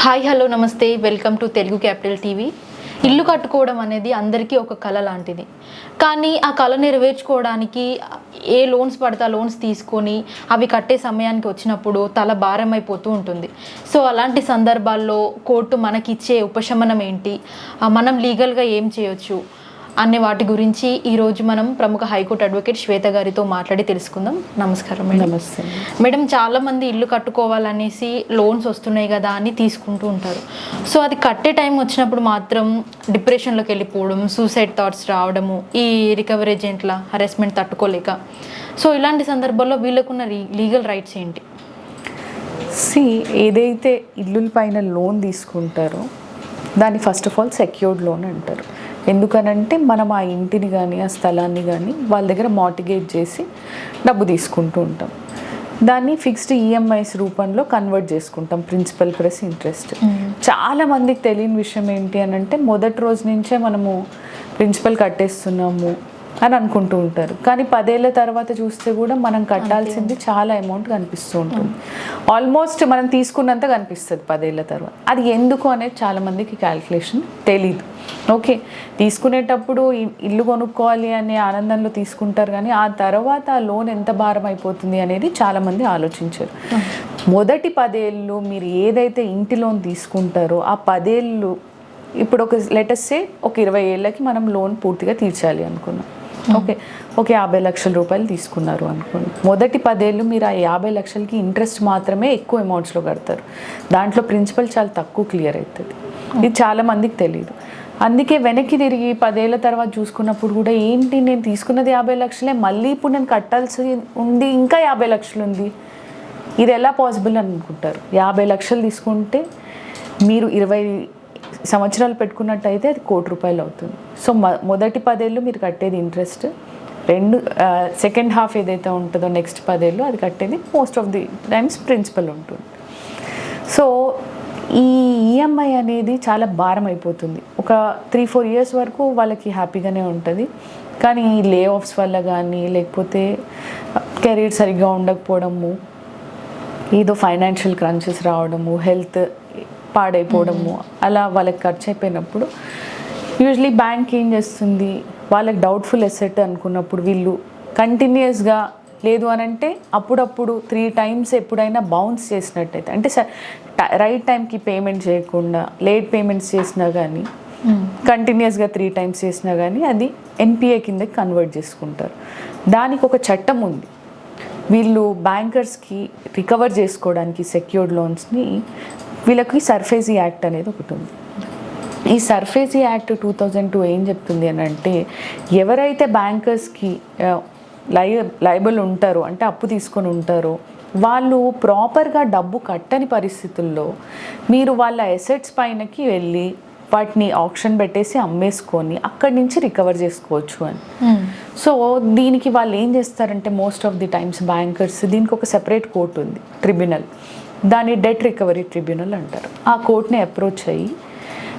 Hi hello నమస్తే, welcome to Telugu capital TV. ఇల్లు కట్టుకోవడం అనేది అందరికీ ఒక కళ లాంటిది. కానీ ఆ కళ నెరవేర్చుకోవడానికి ఏ లోన్స్ పడితే ఆ లోన్స్ తీసుకొని అవి కట్టే సమయానికి వచ్చినప్పుడు తల భారం అయిపోతూ ఉంటుంది. సో అలాంటి సందర్భాల్లో కోర్టు మనకిచ్చే ఉపశమనం ఏంటి, మనం లీగల్గా ఏం చేయొచ్చు అనే వాటి గురించి ఈరోజు మనం ప్రముఖ హైకోర్టు అడ్వకేట్ శ్వేత గారితో మాట్లాడి తెలుసుకుందాం. నమస్కారం మేడం. నమస్తే మేడం, చాలామంది ఇల్లు కట్టుకోవాలనేసి లోన్స్ వస్తున్నాయి కదా అని తీసుకుంటూ ఉంటారు. సో అది కట్టే టైం వచ్చినప్పుడు మాత్రం డిప్రెషన్లోకి వెళ్ళిపోవడం, సూసైడ్ థాట్స్ రావడము, ఈ రికవరీ ఏజెంట్ల హెరాస్మెంట్ తట్టుకోలేక. సో ఇలాంటి సందర్భాల్లో వీళ్ళకున్న లీగల్ రైట్స్ ఏంటి? ఏదైతే ఇల్లుల పైన లోన్ తీసుకుంటారో దాన్ని first of all secured loan అంటారు. ఎందుకనంటే మనం ఆ ఇంటిని కానీ ఆ స్థలాన్ని కానీ వాళ్ళ దగ్గర మార్టిగేజ్ చేసి డబ్బు తీసుకుంటూ ఉంటాం. దాన్ని ఫిక్స్డ్ ఈఎంఐస్ రూపంలో కన్వర్ట్ చేసుకుంటాం, ప్రిన్సిపల్ ప్లస్ ఇంట్రెస్ట్. చాలా మందికి తెలియని విషయం ఏంటి అని అంటే మొదటి రోజు నుంచే మనము ప్రిన్సిపల్ కట్టేస్తున్నాము అని అనుకుంటూ ఉంటారు. కానీ 10 ఏళ్ళ తర్వాత చూస్తే కూడా మనం కట్టాల్సింది చాలా అమౌంట్ కనిపిస్తూ ఉంటుంది. ఆల్మోస్ట్ మనం తీసుకున్నంత కనిపిస్తుంది 10 ఏళ్ళ తర్వాత. అది ఎందుకు అనేది చాలామందికి క్యాల్కులేషన్ తెలీదు. ఓకే, తీసుకునేటప్పుడు ఇల్లు కొనుక్కోవాలి అనే ఆనందంలో తీసుకుంటారు, కానీ ఆ తర్వాత ఆ లోన్ ఎంత భారం అయిపోతుంది అనేది చాలామంది ఆలోచించారు. మొదటి 10 ఏళ్ళు మీరు ఏదైతే ఇంటి లోన్ తీసుకుంటారో ఆ 10 ఏళ్ళు ఇప్పుడు ఒక లెటర్సే ఒక 20 ఏళ్ళకి మనం లోన్ పూర్తిగా తీర్చాలి అనుకున్నాం. ఓకే, 50 లక్షల రూపాయలు తీసుకున్నారు అనుకోండి. మొదటి 10 ఏళ్ళు మీరు ఆ 50 లక్షలకి ఇంట్రెస్ట్ మాత్రమే ఎక్కువ అమౌంట్స్లో కడతారు. దాంట్లో ప్రిన్సిపల్ చాలా తక్కువ క్లియర్ అవుతుంది. ఇది చాలా మందికి తెలియదు. అందుకే వెనక్కి తిరిగి 10 ఏళ్ళ తర్వాత చూసుకున్నప్పుడు కూడా ఏంటి, నేను తీసుకున్నది 50 లక్షలే, మళ్ళీ ఇప్పుడు నేను కట్టాల్సి ఉంది ఇంకా 50 లక్షలు ఉంది, ఇది ఎలా పాసిబుల్ అని అనుకుంటారు. 50 లక్షలు తీసుకుంటే మీరు 20 సంవత్సరాలు పెట్టుకున్నట్టయితే అది ₹1,00,00,000 అవుతుంది. సో మొదటి 10 ఏళ్ళు మీరు కట్టేది ఇంట్రెస్ట్, సెకండ్ హాఫ్ ఏదైతే ఉంటుందో నెక్స్ట్ 10 ఏళ్ళు అది కట్టేది most of the times principal ఉంటుంది. సో ఈ ఈఎంఐ అనేది చాలా భారం అయిపోతుంది. ఒక 3-4 ఇయర్స్ వరకు వాళ్ళకి హ్యాపీగానే ఉంటుంది. కానీ ఈ లే ఆఫ్స్ వల్ల కానీ లేకపోతే కెరీర్ సరిగ్గా ఉండకపోవడము, ఏదో ఫైనాన్షియల్ క్రంచెస్ రావడము, హెల్త్ పాడైపోవడము, అలా వాళ్ళకి ఖర్చు అయిపోయినప్పుడు యూజువలీ బ్యాంక్ ఏం చేస్తుంది, వాళ్ళకి డౌట్ఫుల్ ఎసెట్ అనుకున్నప్పుడు వీళ్ళు కంటిన్యూస్గా లేదు అని అంటే అప్పుడప్పుడు 3 times ఎప్పుడైనా బౌన్స్ చేసినట్టయితే, అంటే రైట్ టైంకి పేమెంట్ చేయకుండా లేట్ పేమెంట్స్ చేసినా కానీ కంటిన్యూస్గా 3 times చేసినా కానీ అది ఎన్పిఏ కిందకి కన్వర్ట్ చేసుకుంటారు. దానికి ఒక చట్టం ఉంది. వీళ్ళు బ్యాంకర్స్కి రికవర్ చేసుకోవడానికి సెక్యూర్డ్ లోన్స్ని వీళ్ళకి సర్ఫేసీ యాక్ట్ అనేది ఒకటి ఉంది. ఈ సర్ఫేసీ యాక్ట్ 2002 ఏం చెప్తుంది అని అంటే, ఎవరైతే బ్యాంకర్స్కి లయబుల్ ఉంటారో అంటే అప్పు తీసుకొని ఉంటారో వాళ్ళు ప్రాపర్గా డబ్బు కట్టని పరిస్థితుల్లో మీరు వాళ్ళ ఎసెట్స్ పైనకి వెళ్ళి వాటిని ఆప్షన్ పెట్టేసి అమ్మేసుకొని అక్కడి నుంచి రికవర్ చేసుకోవచ్చు అని. సో దీనికి వాళ్ళు ఏం చేస్తారంటే most of the times bankers, దీనికి ఒక సెపరేట్ కోర్టు ఉంది, ట్రిబ్యునల్, దాన్ని డెట్ రికవరీ ట్రిబ్యునల్ అంటారు. ఆ కోర్టుని అప్రోచ్ అయ్యి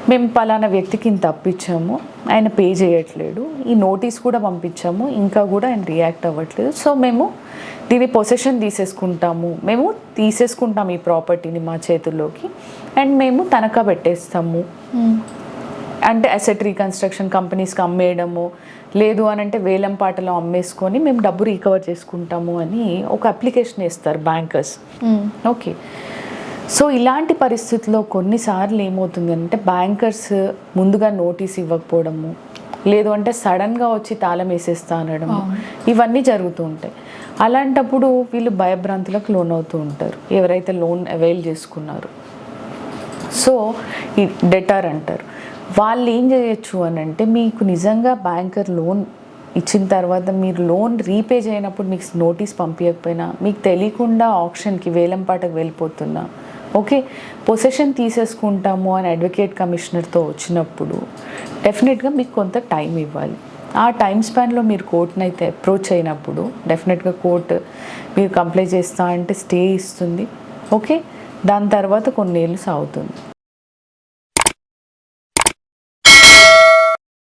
మేము పలానా వ్యక్తికి ఇంత అప్పించాము, ఆయన పే చేయట్లేడు, ఈ నోటీస్ కూడా పంపించాము, ఇంకా కూడా ఆయన రియాక్ట్ అవ్వట్లేదు, సో మేము దీని పొసెషన్ మేము తీసేసుకుంటాము ఈ ప్రాపర్టీని మా చేతుల్లోకి, అండ్ మేము తనఖా పెట్టేస్తాము. అంటే అసెట్ రీకన్స్ట్రక్షన్ కంపెనీస్కి అమ్మేయడము, లేదు అని అంటే వేలం పాటలో అమ్మేసుకొని మేము డబ్బు రికవర్ చేసుకుంటాము అని ఒక అప్లికేషన్ ఇస్తారు బ్యాంకర్స్. ఓకే, సో ఇలాంటి పరిస్థితుల్లో కొన్నిసార్లు ఏమవుతుంది అంటే బ్యాంకర్స్ ముందుగా నోటీస్ ఇవ్వకపోవడము, లేదు అంటే సడన్గా వచ్చి తాళం వేసేస్తా అనడము, ఇవన్నీ జరుగుతూ ఉంటాయి. అలాంటప్పుడు వీళ్ళు భయభ్రాంతులకు లోన్ అవుతూ ఉంటారు ఎవరైతే లోన్ అవైల్ చేసుకున్నారు. సో ఈ డెటార్ అంటారు. వాళ్ళు ఏం చేయొచ్చు అని అంటే, మీకు నిజంగా బ్యాంకర్ లోన్ ఇచ్చిన తర్వాత మీరు లోన్ రీపే చేయనప్పుడు మీకు నోటీస్ పంపించకపోయినా, మీకు తెలియకుండా ఆప్షన్కి వేలంపాటకు వెళ్ళిపోతున్నా, ఓకే పొసెషన్ తీసేసుకుంటాము అని అడ్వకేట్ కమిషనర్తో వచ్చినప్పుడు డెఫినెట్గా మీకు కొంత టైం ఇవ్వాలి. ఆ టైం స్పాన్లో మీరు కోర్టును అయితే అప్రోచ్ అయినప్పుడు డెఫినెట్గా కోర్టు మీరు కంప్లై చేస్తా అంటే స్టే ఇస్తుంది. ఓకే, దాని తర్వాత కొన్ని ఏళ్ళు సాగుతుంది.